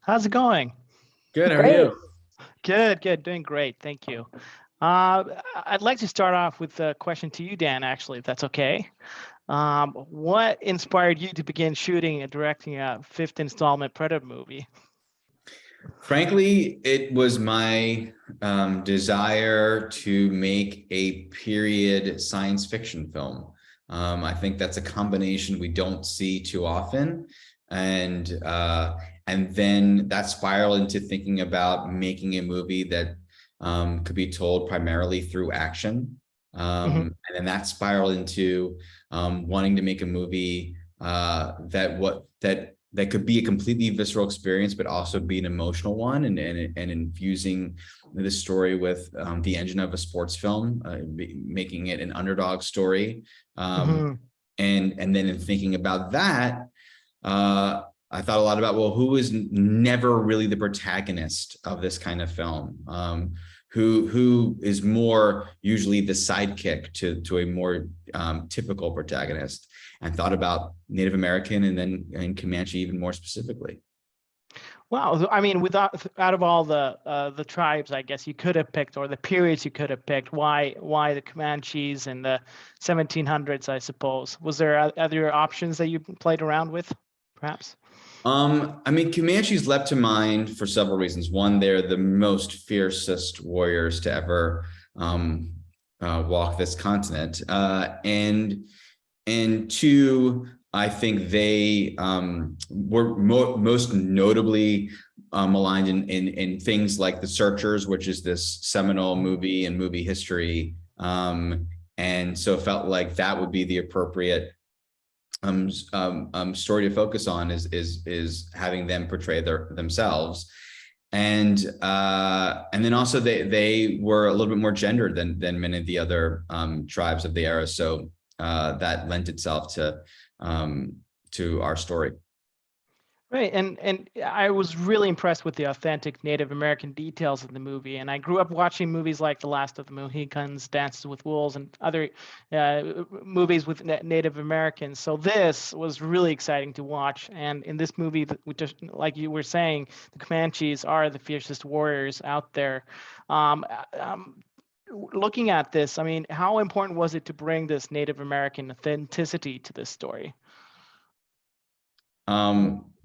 How's it going? Good, how are Great. you? Good, doing great. Thank you. I'd like to start off with a question to you, Dan, actually, if that's okay. What inspired you to begin shooting and directing a fifth installment Predator movie? Frankly, it was my desire to make a period science fiction film. I think that's a combination we don't see too often. And then that spiraled into thinking about making a movie that could be told primarily through action. And then that spiraled into wanting to make a movie that could be a completely visceral experience, but also be an emotional one, and infusing the story with the engine of a sports film, making it an underdog story. And then in thinking about that, I thought a lot about, well, who is never really the protagonist of this kind of film? Who is more usually the sidekick to a more typical protagonist, and thought about Native American and Comanche even more specifically. Wow, I mean, out of all the tribes, I guess you could have picked, or the periods you could have picked, why the Comanches and the 1700s, I suppose. Was there other options that you played around with, perhaps? I mean, Comanches leapt to mind for several reasons. One, they're the most fiercest warriors to ever walk this continent. And two, I think they were most notably maligned in things like The Searchers, which is this seminal movie and movie history. And so it felt like that would be the appropriate story to focus on, is having them portray themselves. And then also they were a little bit more gendered than many of the other tribes of the era. So that lent itself to our story. Right, and I was really impressed with the authentic Native American details of the movie. And I grew up watching movies like The Last of the Mohicans, Dances with Wolves, and other movies with Native Americans. So this was really exciting to watch. And in this movie, just like you were saying, the Comanches are the fiercest warriors out there. Looking at this, I mean, how important was it to bring this Native American authenticity to this story?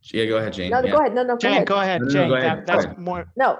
Yeah, go ahead, Jhane. No, Yeah. go ahead. No, Jhane, go ahead. No, Jhane, go ahead. that's Go ahead. more. No,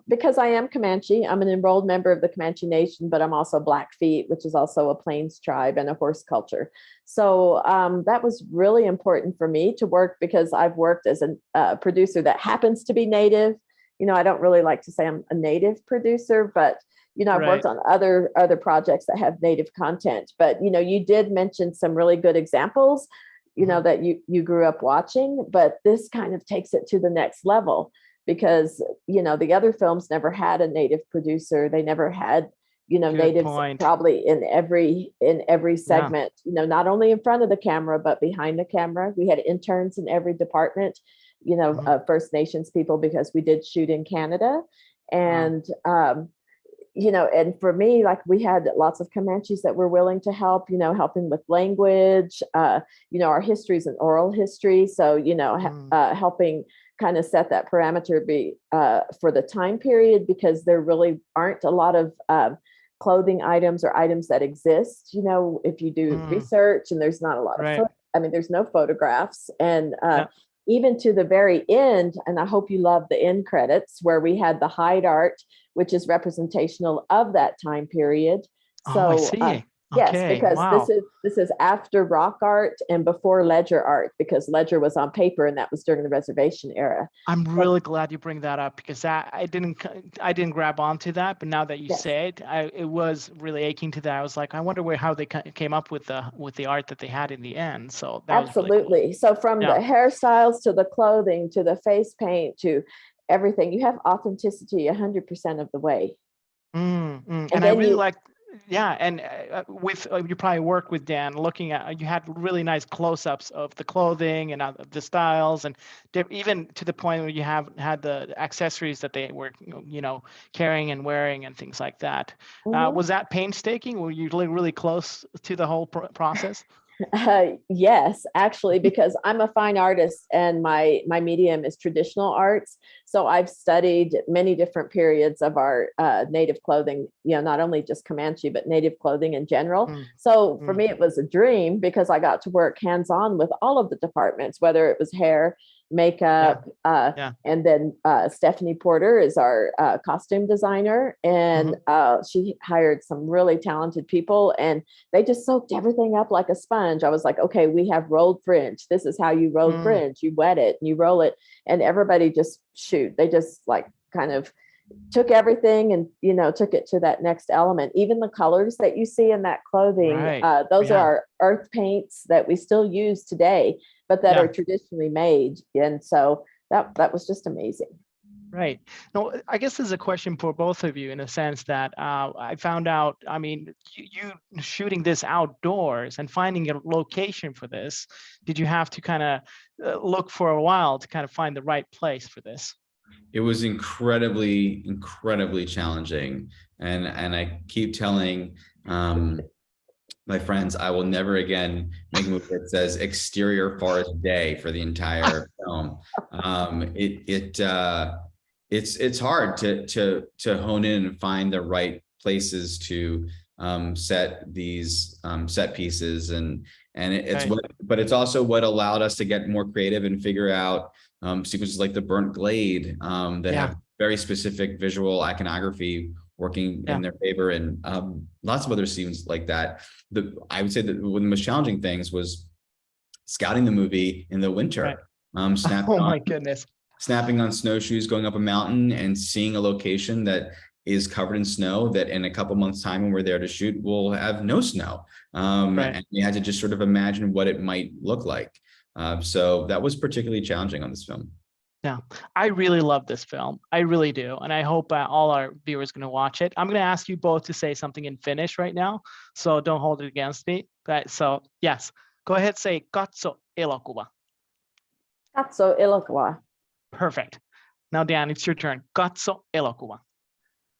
because I am Comanche. I'm an enrolled member of the Comanche Nation, but I'm also Blackfeet, which is also a Plains tribe and a horse culture. So that was really important for me to work, because I've worked as a producer that happens to be Native. You know, I don't really like to say I'm a Native producer, but I've worked on other projects that have Native content. But you did mention some really good examples, that you grew up watching, but this kind of takes it to the next level, because the other films never had a Native producer. They never had natives probably in every segment, not only in front of the camera but behind the camera. We had interns in every department, First Nations people, because we did shoot in Canada. And and for me, like, we had lots of Comanches that were willing to help, helping with language, our history is an oral history. So, helping kind of set that parameter for the time period, because there really aren't a lot of clothing items or items that exist, if you do research, and there's not a lot of, there's no photographs. And even to the very end, and I hope you love the end credits, where we had the hide art, which is representational of that time period. So I see. Yes, because this is after rock art and before ledger art, because ledger was on paper, and that was during the reservation era. I'm really glad you bring that up, because I didn't grab onto that, but now that you say it, it was really aching to that. I was like, I wonder how they came up with the art that they had in the end. So that absolutely was really cool. So from the hairstyles to the clothing to the face paint to everything, you have authenticity 100% of the way. And I really like. Yeah, and with you probably worked with Dan, looking at, you had really nice close-ups of the clothing and the styles, and even to the point where you had the accessories that they were carrying and wearing and things like that. Was that painstaking? Were you really close to the whole process? Yes, actually, because I'm a fine artist and my medium is traditional arts. So I've studied many different periods of our native clothing, not only just Comanche, but native clothing in general. So for me, it was a dream because I got to work hands-on with all of the departments, whether it was hair, makeup, and then Stephanie Porter is our costume designer, and she hired some really talented people, and they just soaked everything up like a sponge. I was like, okay, we have rolled fringe. This is how you roll fringe. You wet it and you roll it, and everybody just they just like kind of took everything and took it to that next element. Even the colors that you see in that clothing, those are our earth paints that we still use today, but that are traditionally made. And so that was just amazing. Right. No, I guess this is a question for both of you in a sense that I found out, I mean, you shooting this outdoors and finding a location for this, did you have to kind of look for a while to kind of find the right place for this? It was incredibly, incredibly challenging. And I keep telling my friends, I will never again make a movie that says exterior forest day for the entire film. It's hard to hone in and find the right places to set these set pieces, and it's but it's also what allowed us to get more creative and figure out sequences like the burnt glade that have very specific visual iconography working in their favor, and lots of other scenes like that. I would say that one of the most challenging things was scouting the movie in the winter. Oh my goodness. Snapping on snowshoes, going up a mountain and seeing a location that is covered in snow that in a couple months' time when we're there to shoot, we'll have no snow. And we had to just sort of imagine what it might look like. So that was particularly challenging on this film. Yeah, I really love this film. I really do. And I hope all our viewers are going to watch it. I'm going to ask you both to say something in Finnish right now. So don't hold it against me. So yes, go ahead, say katso elokuva. Katso elokuva. Perfect. Now, Dan, it's your turn. Katso elokuva.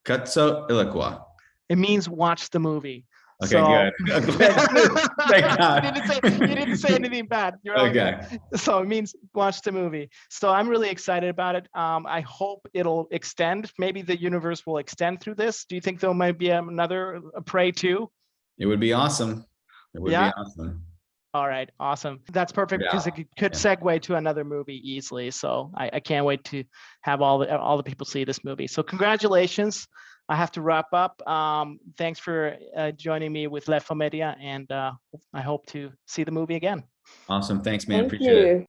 Katso elokuva. It means watch the movie. Okay, good. Thank God. You didn't say anything bad. You're okay. So it means watch the movie. So I'm really excited about it. I hope it'll extend. Maybe the universe will extend through this. Do you think there might be another Prey 2? It would be awesome. It would be awesome. All right, awesome. That's perfect because it could segue to another movie easily. So I can't wait to have all the people see this movie. So congratulations. I have to wrap up. Thanks for joining me with LeffaMedian, and I hope to see the movie again. Awesome. Thanks, man. Thank Appreciate it.